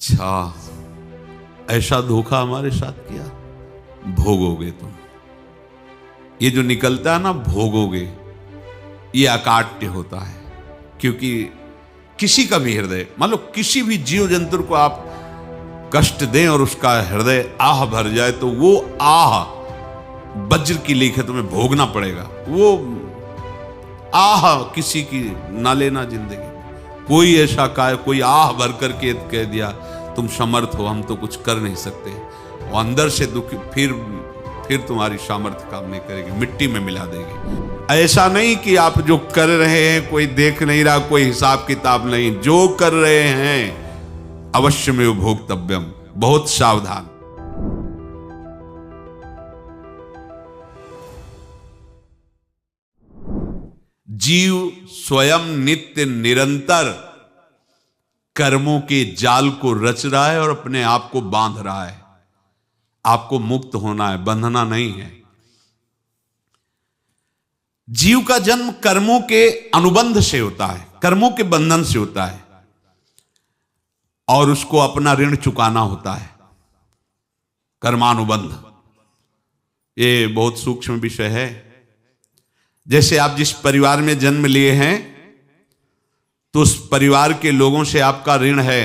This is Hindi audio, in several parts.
अच्छा, ऐसा धोखा हमारे साथ किया, भोगोगे तुम। ये जो निकलता है ना भोगोगे, ये अकाट्य होता है। क्योंकि किसी का भी हृदय, मान लो किसी भी जीव जंतु को आप कष्ट दें और उसका हृदय आह भर जाए, तो वो आह वज्र की लेखे तुम्हें भोगना पड़ेगा। वो आह किसी की ना लेना जिंदगी। कोई ऐसा कोई आह भर करके कह दिया तुम समर्थ हो, हम तो कुछ कर नहीं सकते, वो अंदर से दुखी, फिर तुम्हारी सामर्थ्य काम नहीं करेगी, मिट्टी में मिला देगी। ऐसा नहीं कि आप जो कर रहे हैं कोई देख नहीं रहा, कोई हिसाब किताब नहीं, जो कर रहे हैं अवश्य में भोक्तव्यम, बहुत सावधान। जीव स्वयं नित्य निरंतर कर्मों के जाल को रच रहा है और अपने आप को बांध रहा है। आपको मुक्त होना है, बंधना नहीं है। जीव का जन्म कर्मों के अनुबंध से होता है, कर्मों के बंधन से होता है, और उसको अपना ऋण चुकाना होता है। कर्मानुबंध ये बहुत सूक्ष्म विषय है। जैसे आप जिस परिवार में जन्म लिए हैं, तो उस परिवार के लोगों से आपका ऋण है,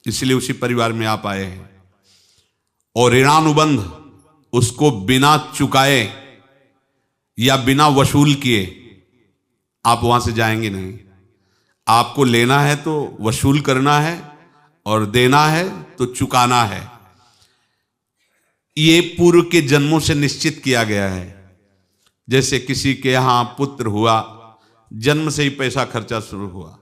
इसलिए उसी परिवार में आप आए हैं। और ऋणानुबंध, उसको बिना चुकाए या बिना वसूल किए आप वहां से जाएंगे नहीं। आपको लेना है तो वसूल करना है, और देना है तो चुकाना है। ये पूर्व के जन्मों से निश्चित किया गया है। जैसे किसी के यहां पुत्र हुआ, जन्म से ही पैसा खर्चा शुरू हुआ,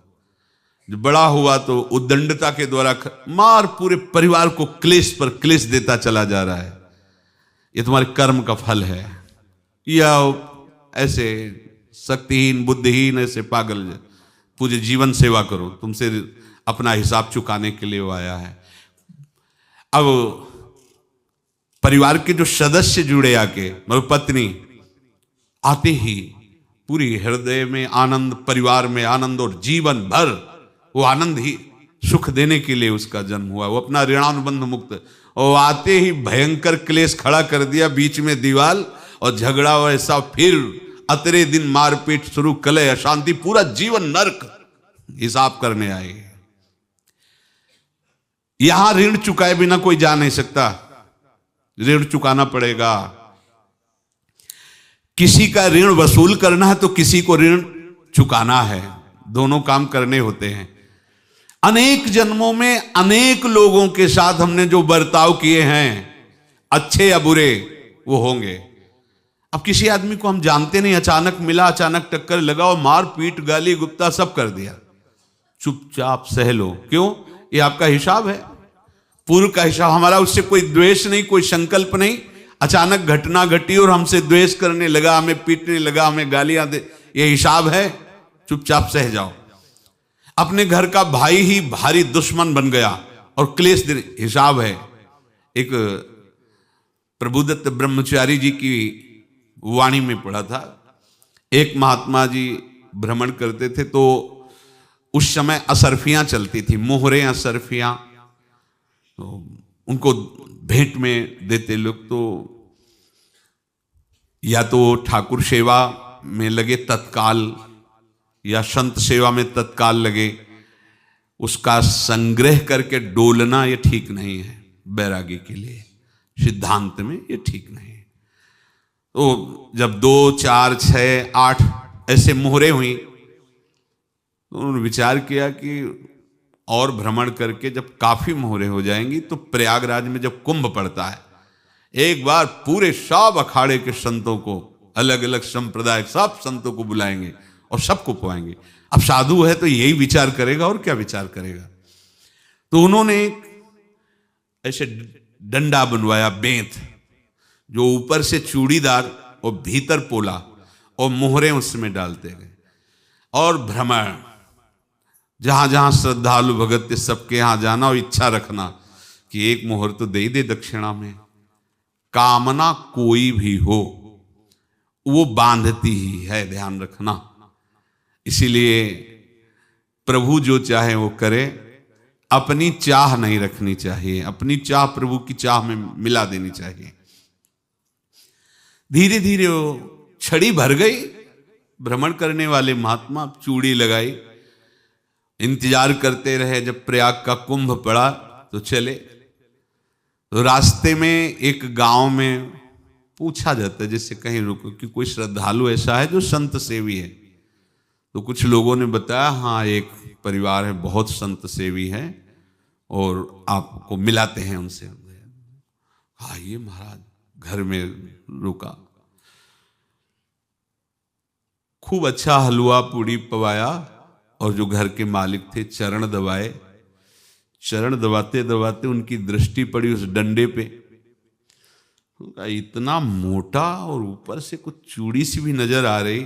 जो बड़ा हुआ तो उद्दंडता के द्वारा मार पूरे परिवार को क्लेश पर क्लेश देता चला जा रहा है। ये तुम्हारे कर्म का फल है। या ऐसे शक्तिहीन बुद्धिहीन ऐसे पागल पूरे जीवन सेवा करो, तुमसे अपना हिसाब चुकाने के लिए वो आया है। अब परिवार के जो सदस्य जुड़े आके, मतलब पत्नी आते ही पूरी हृदय में आनंद, परिवार में आनंद, और जीवन भर वो आनंद ही सुख देने के लिए उसका जन्म हुआ। वो अपना ऋणानुबंध मुक्त, और आते ही भयंकर क्लेश खड़ा कर दिया, बीच में दीवाल और झगड़ा वैसा, फिर अतरे दिन मारपीट शुरू, कलह अशांति, पूरा जीवन नरक हिसाब करने आए। यहां ऋण चुकाए बिना कोई जा नहीं सकता, ऋण चुकाना पड़ेगा। किसी का ऋण वसूल करना है तो किसी को ऋण चुकाना है, दोनों काम करने होते हैं। अनेक जन्मों में अनेक लोगों के साथ हमने जो बर्ताव किए हैं, अच्छे या बुरे, वो होंगे। अब किसी आदमी को हम जानते नहीं, अचानक मिला, अचानक टक्कर लगा और मार पीट गाली गुप्ता सब कर दिया, चुपचाप सह लो। क्यों? ये आपका हिसाब है, पूर्व का हिसाब। हमारा उससे कोई द्वेष नहीं, कोई संकल्प नहीं। अचानक घटना घटी और हमसे द्वेष करने लगा, हमें पीटने लगा, हमें गालियां दे, ये हिसाब है, चुपचाप सह जाओ। अपने घर का भाई ही भारी दुश्मन बन गया और क्लेश दे, हिसाब है। एक प्रभुदत्त ब्रह्मचारी जी की वाणी में पढ़ा था, एक महात्मा जी भ्रमण करते थे, तो उस समय असरफियां चलती थी, मोहरे असरफियां, तो उनको भेंट में देते लोग। तो या तो ठाकुर सेवा में लगे तत्काल, या संत सेवा में तत्काल लगे, उसका संग्रह करके डोलना ये ठीक नहीं है। बैरागी के लिए सिद्धांत में ये ठीक नहीं है। तो जब 2, 4, 6, 8 ऐसे मोहरे हुई, तो उन्होंने विचार किया कि और भ्रमण करके जब काफी मोहरे हो जाएंगी तो प्रयागराज में जब कुंभ पड़ता है, एक बार पूरे सब अखाड़े के संतों को, अलग अलग संप्रदाय सब संतों को बुलाएंगे और सबको पुआएंगे। अब साधु है तो यही विचार करेगा, और क्या विचार करेगा। तो उन्होंने ऐसे डंडा बनवाया, बेंत, जो ऊपर से चूड़ीदार और भीतर पोला, और मोहरे उसमें डालते गए। और भ्रमण, जहां जहां श्रद्धालु भगत थे सबके यहां जाना, और इच्छा रखना कि एक मोहर तो दे दे दक्षिणा में। कामना कोई भी हो वो बांधती ही है, ध्यान रखना। इसीलिए प्रभु जो चाहे वो करे, अपनी चाह नहीं रखनी चाहिए, अपनी चाह प्रभु की चाह में मिला देनी चाहिए। धीरे धीरे वो छड़ी भर गई। भ्रमण करने वाले महात्मा चूड़ी लगाई, इंतजार करते रहे। जब प्रयाग का कुंभ पड़ा तो चले। तो रास्ते में एक गांव में पूछा जाता है, जैसे कहीं रुको कि कोई श्रद्धालु ऐसा है जो संत सेवी है। तो कुछ लोगों ने बताया, हाँ एक परिवार है बहुत संत सेवी है और आपको मिलाते हैं उनसे। आइए महाराज, घर में रुका। खूब अच्छा हलवा पूड़ी पवाया और जो घर के मालिक थे चरण दबाए। चरण दबाते दबाते उनकी दृष्टि पड़ी उस डंडे पे। इतना मोटा और ऊपर से कुछ चूड़ी सी भी नजर आ रही,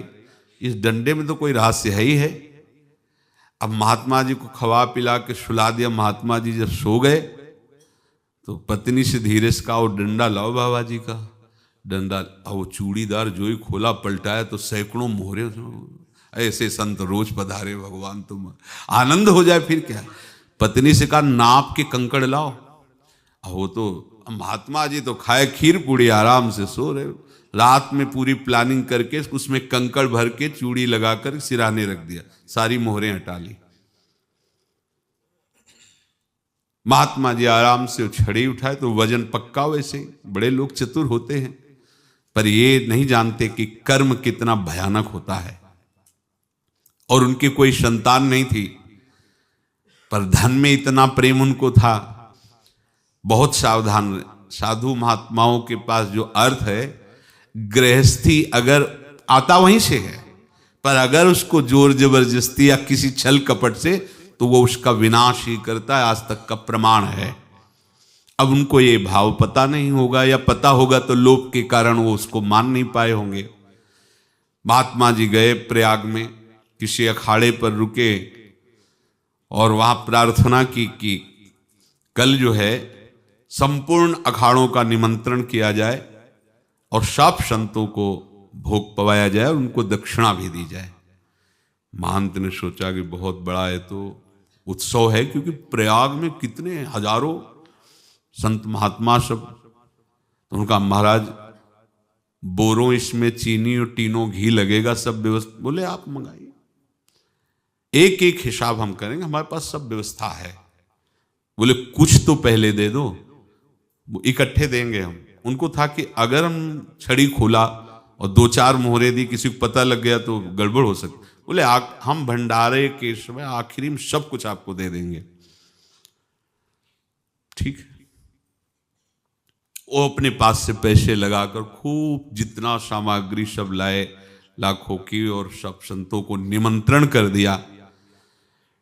इस डंडे में तो कोई रहस्य है ही है। अब महात्मा जी को खवा पिला के सुला दिया। महात्मा जी जब सो गए तो पत्नी से धीरे से कहा, वो डंडा लाओ बाबा जी का डंडा। वो चूड़ीदार जो ही खोला पलटाया तो सैकड़ों मोहरे। ऐसे संत रोज पधारे भगवान, तुम आनंद हो जाए फिर क्या। पत्नी से कहा, नाप के कंकड़ लाओ। वो तो महात्मा जी तो खाए खीर पूड़ी, आराम से सो रहे। रात में पूरी प्लानिंग करके उसमें कंकड़ भर के चूड़ी लगाकर सिराने रख दिया, सारी मोहरें हटा ली। महात्मा जी आराम से छड़ी उठाए तो वजन पक्का। वैसे बड़े लोग चतुर होते हैं, पर ये नहीं जानते कि कर्म कितना भयानक होता है। और उनकी कोई संतान नहीं थी, पर धन में इतना प्रेम उनको था। बहुत सावधान। साधु महात्माओं के पास जो अर्थ है, गृहस्थी अगर आता वहीं से है, पर अगर उसको जोर जबरदस्ती या किसी छल कपट से, तो वो उसका विनाश ही करता है। आज तक का प्रमाण है। अब उनको ये भाव पता नहीं होगा, या पता होगा तो लोभ के कारण वो उसको मान नहीं पाए होंगे। महात्मा जी गए प्रयाग में, किसी अखाड़े पर रुके और वहां प्रार्थना की कि कल जो है संपूर्ण अखाड़ों का निमंत्रण किया जाए और सब संतों को भोग पवाया जाए और उनको दक्षिणा भी दी जाए। महंत ने सोचा कि बहुत बड़ा है तो उत्सव है, क्योंकि प्रयाग में कितने हजारों संत महात्मा सब। तो उनका महाराज बोरों इसमें चीनी और टीनों घी लगेगा, सब व्यवस्था। बोले आप मंगाइए, एक एक हिसाब हम करेंगे, हमारे पास सब व्यवस्था है। बोले कुछ तो पहले दे दो, वो इकट्ठे देंगे हम। उनको था कि अगर हम छड़ी खोला और दो चार मोहरे दी, किसी को पता लग गया तो गड़बड़ हो सकती। बोले हम भंडारे के समय आखिरी में सब कुछ आपको दे देंगे। ठीक है। वो अपने पास से पैसे लगाकर खूब जितना सामग्री सब लाए, लाखों की, और सब संतों को निमंत्रण कर दिया।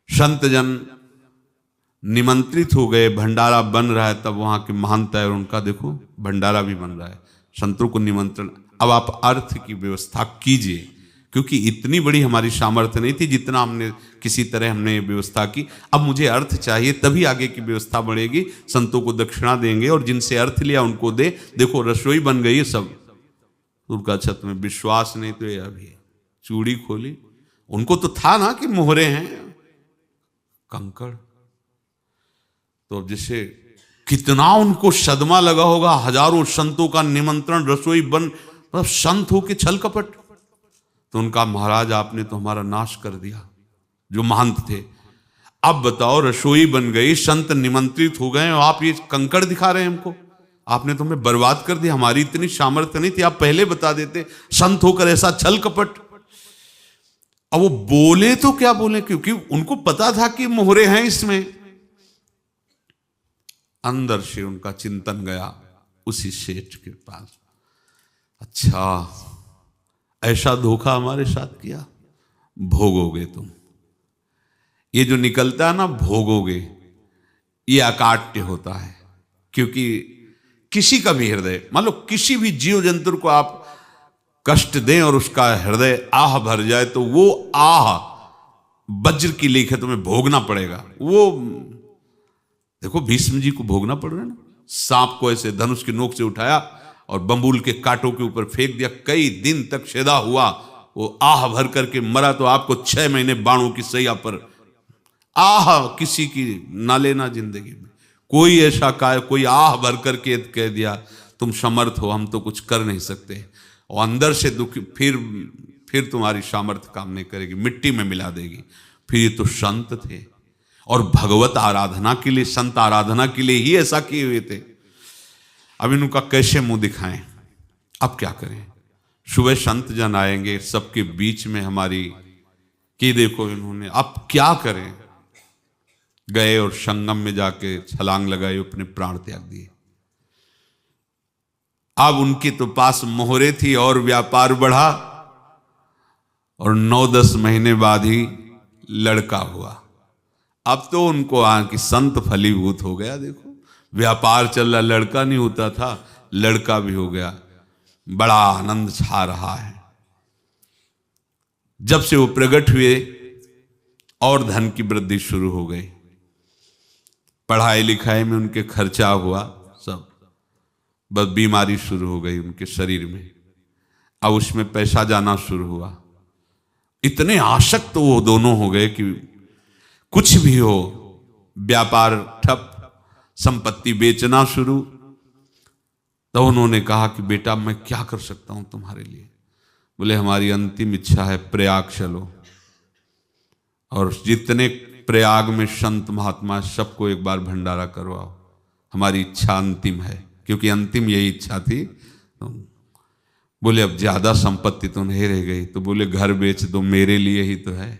संत जन निमंत्रित हो गए, भंडारा बन रहा है। तब वहां के महंत है और उनका देखो भंडारा भी बन रहा है, संतों को निमंत्रण। अब आप अर्थ की व्यवस्था कीजिए, क्योंकि इतनी बड़ी हमारी सामर्थ्य नहीं थी जितना हमने किसी तरह हमने व्यवस्था की। अब मुझे अर्थ चाहिए, तभी आगे की व्यवस्था बढ़ेगी। संतों को दक्षिणा देंगे और जिनसे अर्थ लिया उनको दे। देखो रसोई बन गई है सब। उनका छत में विश्वास नहीं तो ये अभी चूड़ी खोली। उनको तो था ना कि मोहरे हैं, कंकड़। तो जैसे कितना उनको सदमा लगा होगा। हजारों संतों का निमंत्रण, रसोई बन, मतलब संत हो के छल कपट। तो उनका महाराज आपने तो हमारा नाश कर दिया, जो महंत थे। अब बताओ रसोई बन गई, संत निमंत्रित हो गए और आप ये कंकड़ दिखा रहे हैं हमको। आपने तो हमें बर्बाद कर दिया, हमारी इतनी सामर्थ्य नहीं थी, आप पहले बता देते। संत होकर ऐसा छल कपट। अब वो बोले तो क्या बोले, क्योंकि उनको पता था कि मोहरे हैं इसमें। अंदर से उनका चिंतन गया उसी सेठ के पास, अच्छा ऐसा धोखा हमारे साथ किया, भोगोगे तुम। ये जो निकलता है ना भोगोगे, ये अकाट्य होता है। क्योंकि किसी का भी हृदय, मान लो किसी भी जीव जंतु को आप कष्ट दें और उसका हृदय आह भर जाए, तो वो आह वज्र की लेख है, तुम्हें भोगना पड़ेगा। वो देखो भीष्म जी को भोगना पड़ रहा है ना। सांप को ऐसे धनुष की नोक से उठाया और बंबूल के कांटों के ऊपर फेंक दिया, कई दिन तक शेदा हुआ, वो आह भर करके मरा। तो आपको 6 महीने बाणों की सैया पर आह किसी की ना लेना जिंदगी में। कोई ऐसा कोई आह भर करके कह दिया तुम समर्थ हो, हम तो कुछ कर नहीं सकते, और अंदर से दुखी, फिर तुम्हारी सामर्थ्य काम नहीं करेगी, मिट्टी में मिला देगी। फिर ये तो संत थे और भगवत आराधना के लिए, संत आराधना के लिए ही ऐसा किए हुए थे। अब इनका कैसे मुंह दिखाएं, अब क्या करें। सुबह संत जन आएंगे, सबके बीच में हमारी कि देखो इन्होंने, अब क्या करें। गए और संगम में जाके छलांग लगाई, अपने प्राण त्याग दिए। अब उनके तो पास मोहरे थी और व्यापार बढ़ा, और 9-10 महीने बाद ही लड़का हुआ। अब तो उनको कि संत फलीभूत हो गया। देखो व्यापार चल रहा, लड़का नहीं होता था, लड़का भी हो गया, बड़ा आनंद छा रहा है। जब से वो प्रकट हुए और धन की वृद्धि शुरू हो गई, पढ़ाई लिखाई में उनके खर्चा हुआ सब, बस बीमारी शुरू हो गई उनके शरीर में। अब उसमें पैसा जाना शुरू हुआ। इतने आसक्त तो वो दोनों हो गए कि कुछ भी हो, व्यापार ठप, संपत्ति बेचना शुरू। तो उन्होंने कहा कि बेटा मैं क्या कर सकता हूं तुम्हारे लिए। बोले हमारी अंतिम इच्छा है प्रयाग चलो, और जितने प्रयाग में संत महात्मा सबको एक बार भंडारा करवाओ, हमारी इच्छा अंतिम है, क्योंकि अंतिम यही इच्छा थी। बोले अब ज्यादा संपत्ति तो नहीं रह गई, तो बोले घर बेच दो, मेरे लिए ही तो है,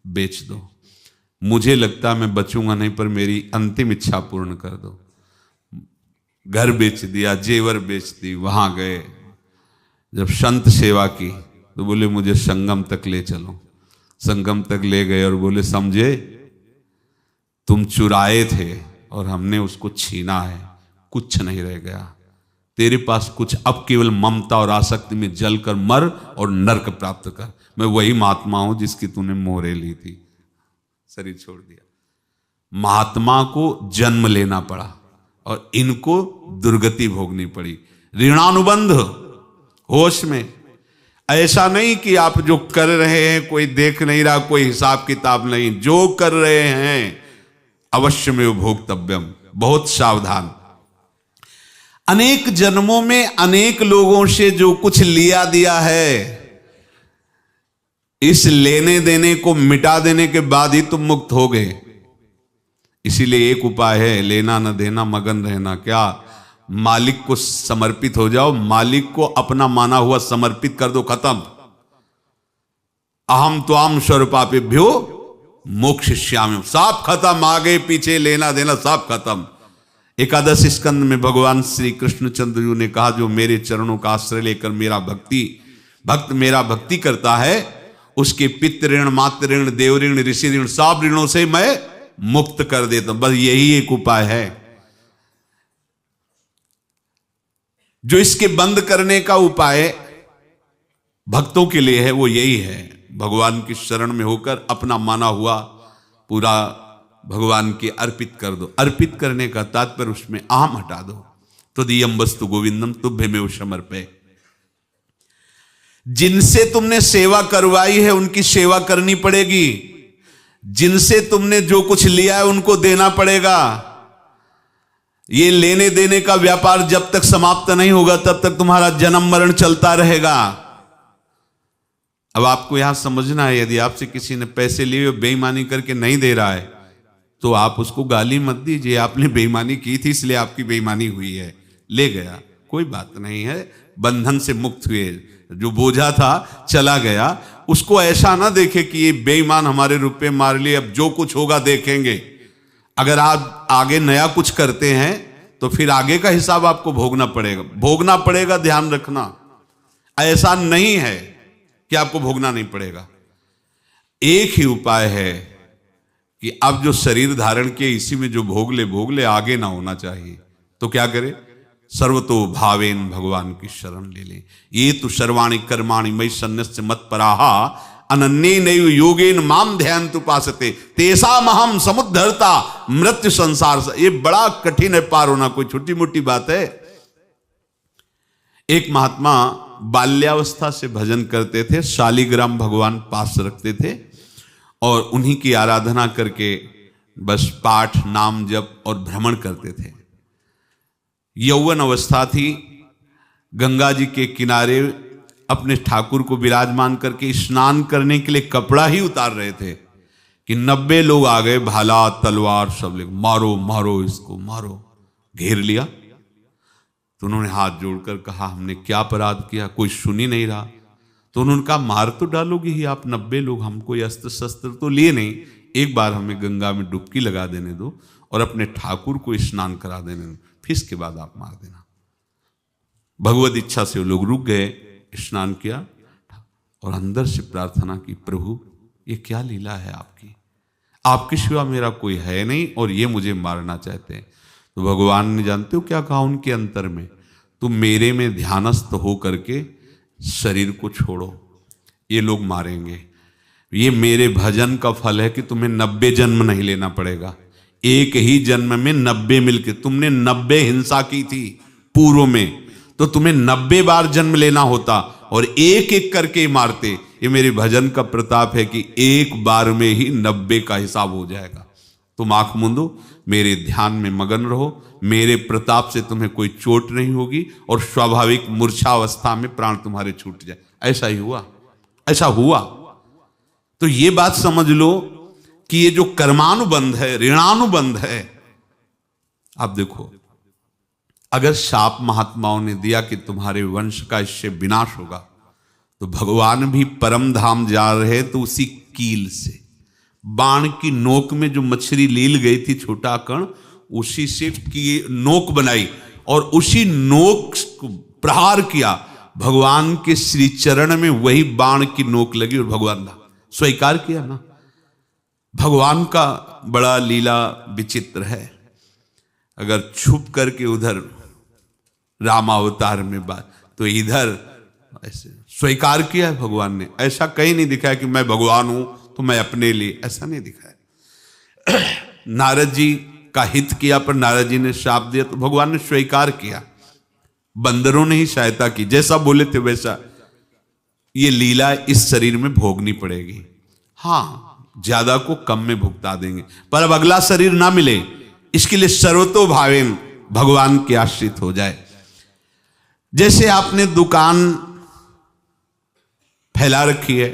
बेच दो। मुझे लगता मैं बचूंगा नहीं, पर मेरी अंतिम इच्छा पूर्ण कर दो। घर बेच दिया, जेवर बेच दी। वहां गए, जब संत सेवा की तो बोले मुझे संगम तक ले चलो। संगम तक ले गए और बोले समझे तुम चुराए थे और हमने उसको छीना है, कुछ नहीं रह गया तेरे पास कुछ, अब केवल ममता और आसक्ति में जल कर मर और नरक प्राप्त कर। मैं वही महात्मा हूं जिसकी तूने मोहरे ली थी, शरीर छोड़ दिया। महात्मा को जन्म लेना पड़ा और इनको दुर्गति भोगनी पड़ी। ऋणानुबंध होश में, ऐसा नहीं कि आप जो कर रहे हैं कोई देख नहीं रहा, कोई हिसाब किताब नहीं, जो कर रहे हैं अवश्य में भोक्तव्यम, बहुत सावधान। अनेक जन्मों में अनेक लोगों से जो कुछ लिया दिया है, इस लेने देने को मिटा देने के बाद ही तुम मुक्त हो गए। इसीलिए एक उपाय है, लेना न देना मगन रहना। क्या? मालिक को समर्पित हो जाओ, मालिक को अपना माना हुआ समर्पित कर दो, खत्म। अहम त्वाम स्वरूपापेभ्यो मोक्षयिष्यामि, सब खत्म। आगे पीछे लेना देना सब खत्म। एकादश स्कंद में भगवान श्री कृष्णचंद्र जी ने कहा, जो मेरे चरणों का आश्रय लेकर भक्त मेरा भक्ति करता है, उसके पितृ ऋण, मातृ ऋण, देव ऋण, ऋषि ऋण, सब ऋणों से मैं मुक्त कर देता हूं। बस यही एक उपाय है जो इसके बंद करने का उपाय भक्तों के लिए है, वो यही है, भगवान की शरण में होकर अपना माना हुआ पूरा भगवान के अर्पित कर दो। अर्पित करने का तात्पर्य उसमें अहम हटा दो। तो दियम वस्तु गोविंदम तुभ्यमेव समर्पये। जिनसे तुमने सेवा करवाई है उनकी सेवा करनी पड़ेगी, जिनसे तुमने जो कुछ लिया है उनको देना पड़ेगा। ये लेने देने का व्यापार जब तक समाप्त नहीं होगा तब तक तुम्हारा जन्म मरण चलता रहेगा। अब आपको यहां समझना है, यदि आपसे किसी ने पैसे लिए बेईमानी करके नहीं दे रहा है तो आप उसको गाली मत दीजिए, आपने बेईमानी की थी इसलिए आपकी बेईमानी हुई है, ले गया, कोई बात नहीं है, बंधन से मुक्त हुए, जो बोझा था चला गया। उसको ऐसा ना देखे कि ये बेईमान हमारे रुपए मार लिए, अब जो कुछ होगा देखेंगे। अगर आप आगे नया कुछ करते हैं तो फिर आगे का हिसाब आपको भोगना पड़ेगा, ध्यान रखना। ऐसा नहीं है कि आपको भोगना नहीं पड़ेगा। एक ही उपाय है कि अब जो शरीर धारण किए इसी में जो भोग ले, आगे ना होना चाहिए। तो क्या करे? सर्वतो भावेन भगवान की शरण ले ले। ये तो सर्वाणि कर्माणि मयि सन्न्यस्य मत्पराहा अनन्येनैव योगेन माम ध्यायन्तु उपासते तेषामहं समुद्धर्ता मृत्यु संसार से। ये बड़ा कठिन है पार होना, कोई छोटी मोटी बात है। एक महात्मा बाल्यावस्था से भजन करते थे, शालिग्राम भगवान पास रखते थे और उन्हीं की आराधना करके बस पाठ नाम जप और भ्रमण करते थे। यौवन अवस्था थी, गंगा जी के किनारे अपने ठाकुर को विराजमान करके स्नान करने के लिए कपड़ा ही उतार रहे थे कि 90 लोग आ गए, भाला तलवार सब लेकर, मारो मारो इसको मारो, घेर लिया। तो उन्होंने हाथ जोड़कर कहा हमने क्या अपराध किया, कोई सुन ही नहीं रहा। तो उन्होंने कहा मार तो डालोगे ही आप 90 लोग, हम कोई अस्त्र शस्त्र तो लिए नहीं, एक बार हमें गंगा में डुबकी लगा देने दो और अपने ठाकुर को स्नान करा देने दो, फिर इसके बाद आप मार देना। भगवत इच्छा से वो लोग रुक गए, स्नान किया और अंदर से प्रार्थना की, प्रभु ये क्या लीला है आपकी, आपके सिवा मेरा कोई है नहीं और ये मुझे मारना चाहते हैं। तो भगवान ने जानते हो क्या कहा उनके अंतर में, तुम मेरे में ध्यानस्थ हो करके शरीर को छोड़ो, ये लोग मारेंगे। ये मेरे भजन का फल है कि तुम्हें 90 जन्म नहीं लेना पड़ेगा, एक ही जन्म में 90 मिलके, तुमने 90 हिंसा की थी पूर्व में, तो तुम्हें 90 बार जन्म लेना होता और एक एक करके मारते। ये मेरे भजन का प्रताप है कि एक बार में ही 90 का हिसाब हो जाएगा। तुम आंख मूंदो, मेरे ध्यान में मगन रहो, मेरे प्रताप से तुम्हें कोई चोट नहीं होगी और स्वाभाविक मूर्छा अवस्था में प्राण तुम्हारे छूट जाए। ऐसा ही हुआ, ऐसा हुआ। तो ये बात समझ लो कि ये जो कर्मानुबंध है, ऋणानुबंध है। आप देखो, अगर शाप महात्माओं ने दिया कि तुम्हारे वंश का इससे विनाश होगा, तो भगवान भी परम धाम जा रहे तो उसी कील से, बाण की नोक में जो मछली लील गई थी छोटा कण, उसी से की नोक बनाई और उसी नोक को प्रहार किया। भगवान के श्री चरण में वही बाण की नोक लगी और भगवान ने स्वीकार किया ना। भगवान का बड़ा लीला विचित्र है। अगर छुप करके उधर रामावतार में बात, तो इधर ऐसे स्वीकार किया है भगवान ने। ऐसा कहीं नहीं दिखाया कि मैं भगवान हूं तो मैं अपने लिए, ऐसा नहीं दिखाया। नारद जी का हित किया पर नारद जी ने श्राप दिया तो भगवान ने स्वीकार किया। बंदरों ने ही सहायता की, जैसा बोले थे वैसा। ये लीला इस शरीर में भोगनी पड़ेगी। हाँ, ज्यादा को कम में भुगता देंगे, पर अब अगला शरीर ना मिले इसके लिए सर्वतो भावेन भगवान के आश्रित हो जाए। जैसे आपने दुकान फैला रखी है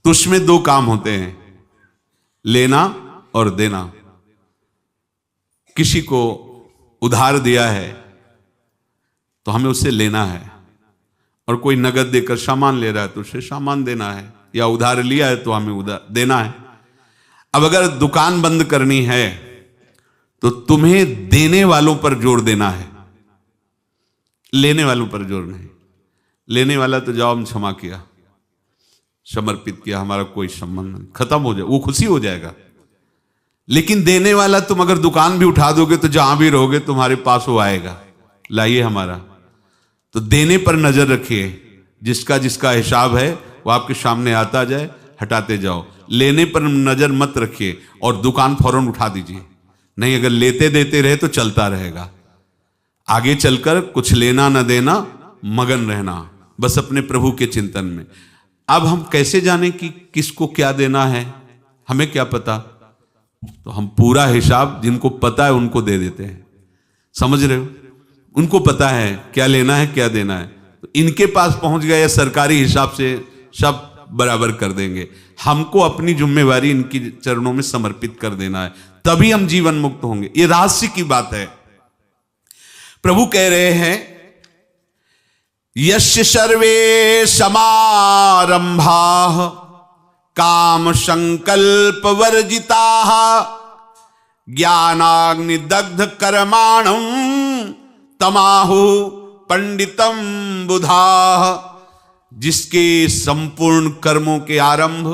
तो उसमें दो काम होते हैं, लेना और देना। किसी को उधार दिया है तो हमें उससे लेना है, और कोई नगद देकर सामान ले रहा है तो उसे सामान देना है, या उधार लिया है तो हमें उधार देना है। अब अगर दुकान बंद करनी है तो तुम्हें देने वालों पर जोर देना है, लेने वालों पर जोर नहीं। लेने वाला तो जाओ हम क्षमा किया, समर्पित किया, हमारा कोई संबंध नहीं, खत्म हो जाए, वो खुशी हो जाएगा। लेकिन देने वाला तुम अगर दुकान भी उठा दोगे तो जहां भी रहोगे तुम्हारे पास वो आएगा, लाइए हमारा। तो देने पर नजर रखिए, जिसका जिसका हिसाब है वो आपके सामने आता जाए, हटाते जाओ। लेने पर नजर मत रखिए और दुकान फौरन उठा दीजिए, नहीं अगर लेते देते रहे तो चलता रहेगा। आगे चलकर कुछ लेना न देना, मगन रहना बस अपने प्रभु के चिंतन में। अब हम कैसे जाने कि किसको क्या देना है, हमें क्या पता। तो हम पूरा हिसाब जिनको पता है उनको दे देते हैं, समझ रहे हो, उनको पता है क्या लेना है क्या देना है, तो इनके पास पहुंच गए या सरकारी हिसाब से सब बराबर कर देंगे। हमको अपनी जिम्मेवारी इनकी चरणों में समर्पित कर देना है, तभी हम जीवन मुक्त होंगे। ये रहस्य की बात है। प्रभु कह रहे हैं यस्य सर्वे समारंभाः काम संकल्प वर्जिताः ज्ञानाग्नि दग्ध कर्माणं तमाहु पंडितम बुधाः। जिसके संपूर्ण कर्मों के आरंभ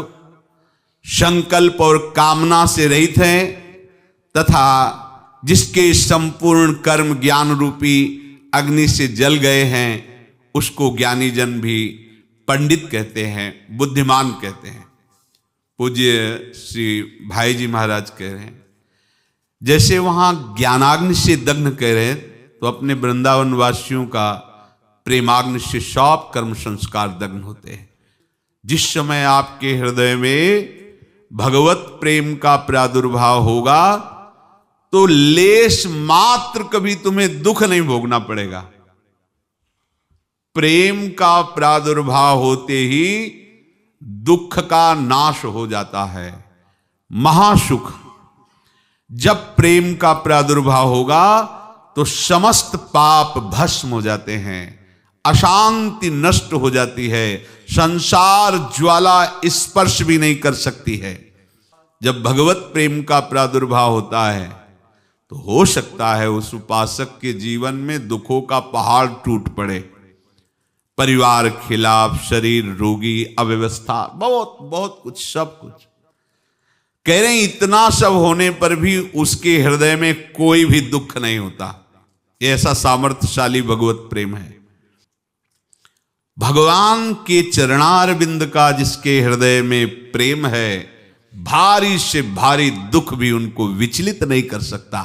संकल्प और कामना से रहित हैं, तथा जिसके संपूर्ण कर्म ज्ञान रूपी अग्नि से जल गए हैं, उसको ज्ञानी जन भी पंडित कहते हैं, बुद्धिमान कहते हैं। पूज्य श्री भाई जी महाराज कह रहे हैं, जैसे वहां ज्ञानाग्नि से दग्न कह रहे हैं, तो अपने वृंदावन वासियों का प्रेमाग्नि से सब कर्म संस्कार दग्न होते हैं। जिस समय आपके हृदय में भगवत प्रेम का प्रादुर्भाव होगा तो लेश मात्र कभी तुम्हें दुख नहीं भोगना पड़ेगा। प्रेम का प्रादुर्भाव होते ही दुख का नाश हो जाता है, महासुख। जब प्रेम का प्रादुर्भाव होगा तो समस्त पाप भस्म हो जाते हैं, अशांति नष्ट हो जाती है, संसार ज्वाला स्पर्श भी नहीं कर सकती है। जब भगवत प्रेम का प्रादुर्भाव होता है तो हो सकता है उस उपासक के जीवन में दुखों का पहाड़ टूट पड़े, परिवार खिलाफ, शरीर रोगी, अव्यवस्था, बहुत बहुत कुछ, सब कुछ। कह रहे हैं इतना सब होने पर भी उसके हृदय में कोई भी दुख नहीं होता। ऐसा सामर्थ्यशाली भगवत प्रेम है। भगवान के चरणारविंद का जिसके हृदय में प्रेम है, भारी से भारी दुख भी उनको विचलित नहीं कर सकता।